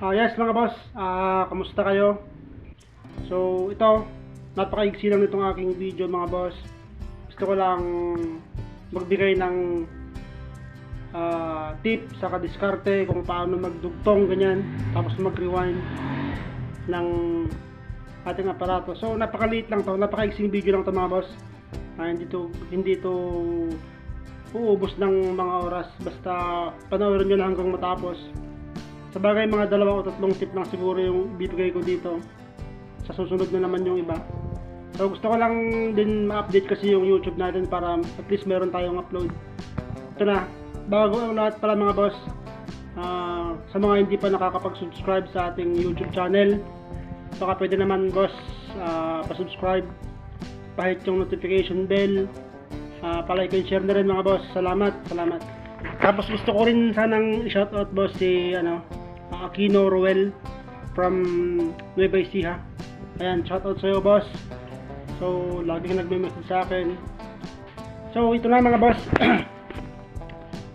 Yes mga boss, kamusta kayo? So ito, napakaigsi lang nitong aking video mga boss. Gusto ko lang magbigay ng tip sa diskarte kung paano magdugtong ganyan, tapos mag-rewind ng ating aparato. So napakaliit lang to, napakaigsing video lang to mga boss. Hindi to uubos ng mga oras, basta panoorin nyo na hanggang matapos. Sa bagay, mga 2 o 3 tip lang siguro yung bibigay ko dito. Sa susunod na naman yung iba. So gusto ko lang din ma-update kasi yung YouTube natin para at least meron tayong upload. Ito na, bago ang lahat pala mga boss, sa mga hindi pa nakakapag-subscribe sa ating YouTube channel, baka pwede naman boss pa-subscribe, pahit yung notification bell, palike and share na rin mga boss. Salamat. Tapos gusto ko rin sanang shoutout boss si Aquino Roel from Nueva Ecija. Ayan, shoutout sa'yo boss. So lagi kang nagme-message sa akin. So ito na mga boss.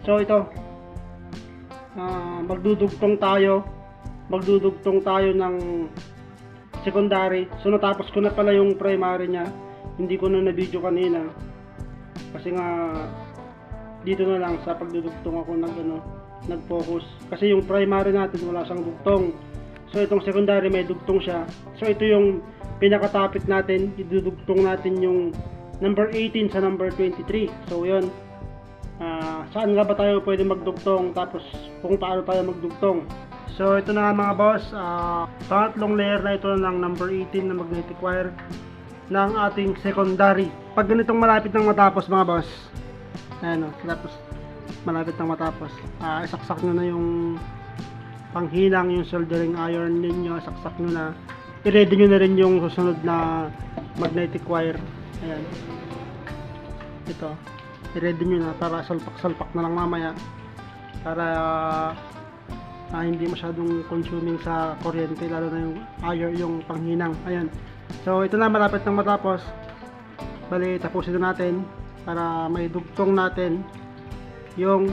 So ito, magdudugtong tayo ng secondary. So natapos ko na pala yung primary niya. Hindi ko na video kanina kasi nga dito na lang sa pagdudugtong ako nag-focus kasi yung primary natin wala siyang dugtong. So itong secondary may dugtong siya. So ito yung pinaka-topic natin, idudugtong natin yung number 18 sa number 23. So yun, saan nga ba tayo pwede magdugtong, tapos kung paano tayo magdugtong. So ito na nga mga boss, pangatlong layer na ito ng number 18 na magnetic wire ng ating secondary. Pag ganitong malapit nang matapos mga boss, ayan o, tapos malapit nang matapos, isaksak nyo na yung panghinang, yung soldering iron ninyo, saksak nyo na, i-ready nyo na rin yung susunod na magnetic wire. Ayan, ito, i-ready nyo na para salpak-salpak na lang mamaya, para hindi masyadong consuming sa kuryente, lalo na yung iron, yung panghinang. Ayan, so ito na, malapit nang matapos. Bali, tapusin na natin para may dugtong natin yung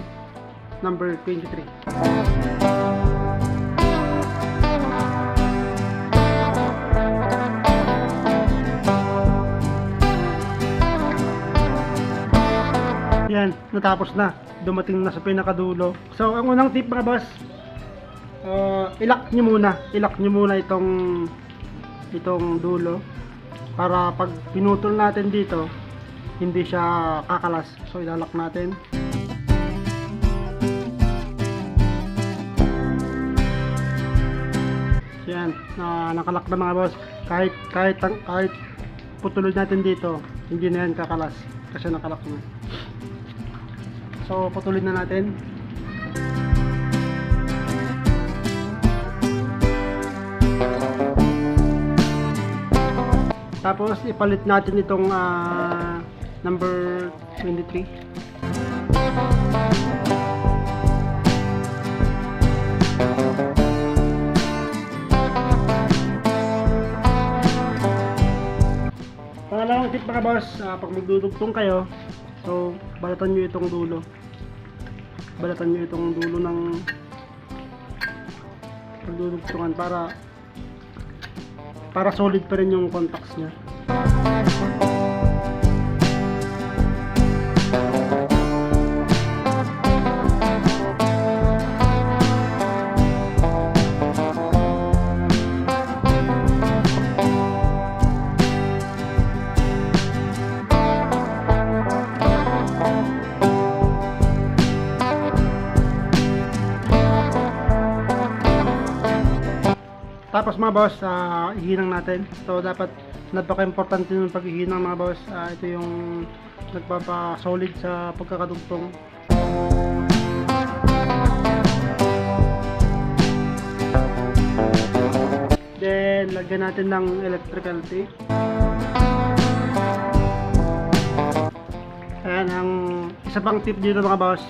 number 23. Yan, natapos na. Dumating na sa pinakadulo. So, ang unang tip mga boss, ilak nyo muna itong dulo para pag pinutol natin dito hindi siya kakalas. So ilalak natin. So yan, nakalak na mga boss. Kahit putulod natin dito, hindi na yan kakalas kasi nakalak na. So putulin na natin. Tapos ipalit natin itong number 23. Pangalawang tip mga boss, pag magdudugtong kayo, so balatan nyo itong dulo. Ng pagdudugtungan para solid pa rin yung contacts niya. Tapos mga boss, ihinang natin. So dapat, napaka-importante ng paghihinang mga boss. Ito yung nagpapa-solid sa pagkakadugtong. Then lagyan natin ng electrical tape. Ayan, ang isa pang tip dito mga boss,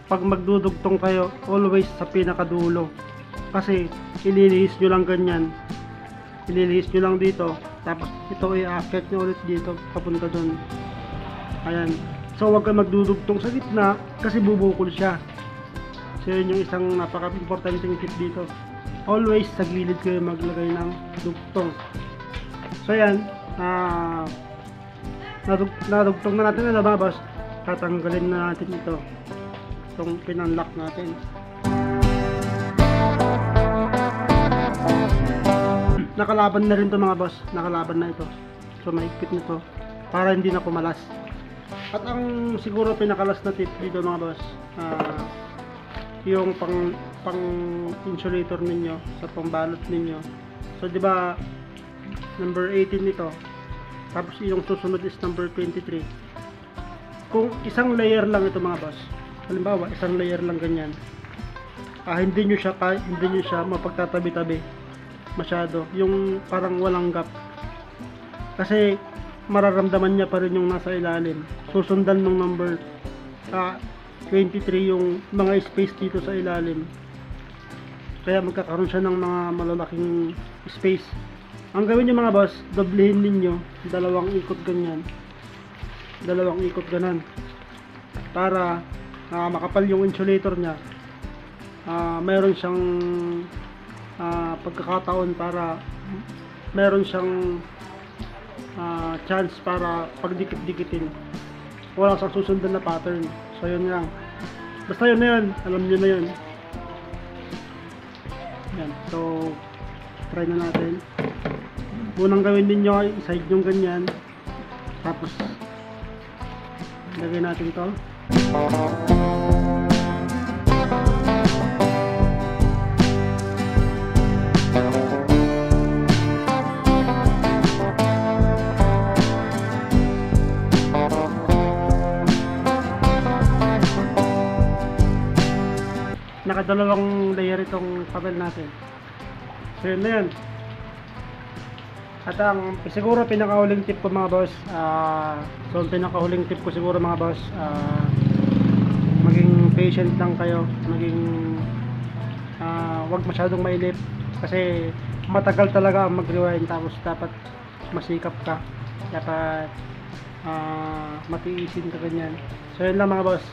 pag magdudugtong kayo, always sa pinakadulo. Kasi ililihis nyo lang ganyan, ililihis nyo lang dito, tapos ito i-aakit nyo ulit dito papunta dun. Ayan, so huwag ka magdudugtong sa gitna kasi bubukol siya. So So yun yung isang napaka-importanting tip dito. Always sa gilid kayo maglagay ng dugtong. So yan, nadugtong na natin na mga boss. Tatanggalin na natin ito. Itong pinunlock natin. Nakalaban na rin to mga boss. Nakalaban na ito. So mahigpit na to para hindi na kumalas. At ang siguro pinakalas na tip dito mga boss, yung pang insulator ninyo sa pambalot ninyo. So di ba number 18 nito. Tapos yung susunod is number 23. Kung isang layer lang ito mga boss. Halimbawa, isang layer lang ganyan. Hindi nyo siya mapagtatabi-tabi masyado. Yung parang walang gap. Kasi mararamdaman niya pa rin yung nasa ilalim. Susundan ng number 23 yung mga space dito sa ilalim. Kaya magkakaroon siya ng mga malalaking space. Ang gawin niyo mga boss, doblehin ninyo, dalawang ikot ganyan. Dalawang ikot ganan. Para makapal yung insulator niya. Mayroon siyang pagkakataon para mayroon siyang chance para pagdikit-dikitin. Wala siyang susundan na pattern. So yun lang. Basta yun na yun. Alam niyo na yun. Yan. So try na natin. Unang gawin ninyo ay side yung ganyan. Tapos lagay natin to. Nakadalawang layer itong papel natin. So yun na yan. At ang siguro pinakahuling tip ko mga boss, so ang pinakahuling tip ko siguro mga boss, maging patient lang kayo, wag masyadong mainip kasi matagal talaga ang mag-rewind, tapos dapat masikap ka, dapat matiisin ka ganyan. So yun lang mga boss.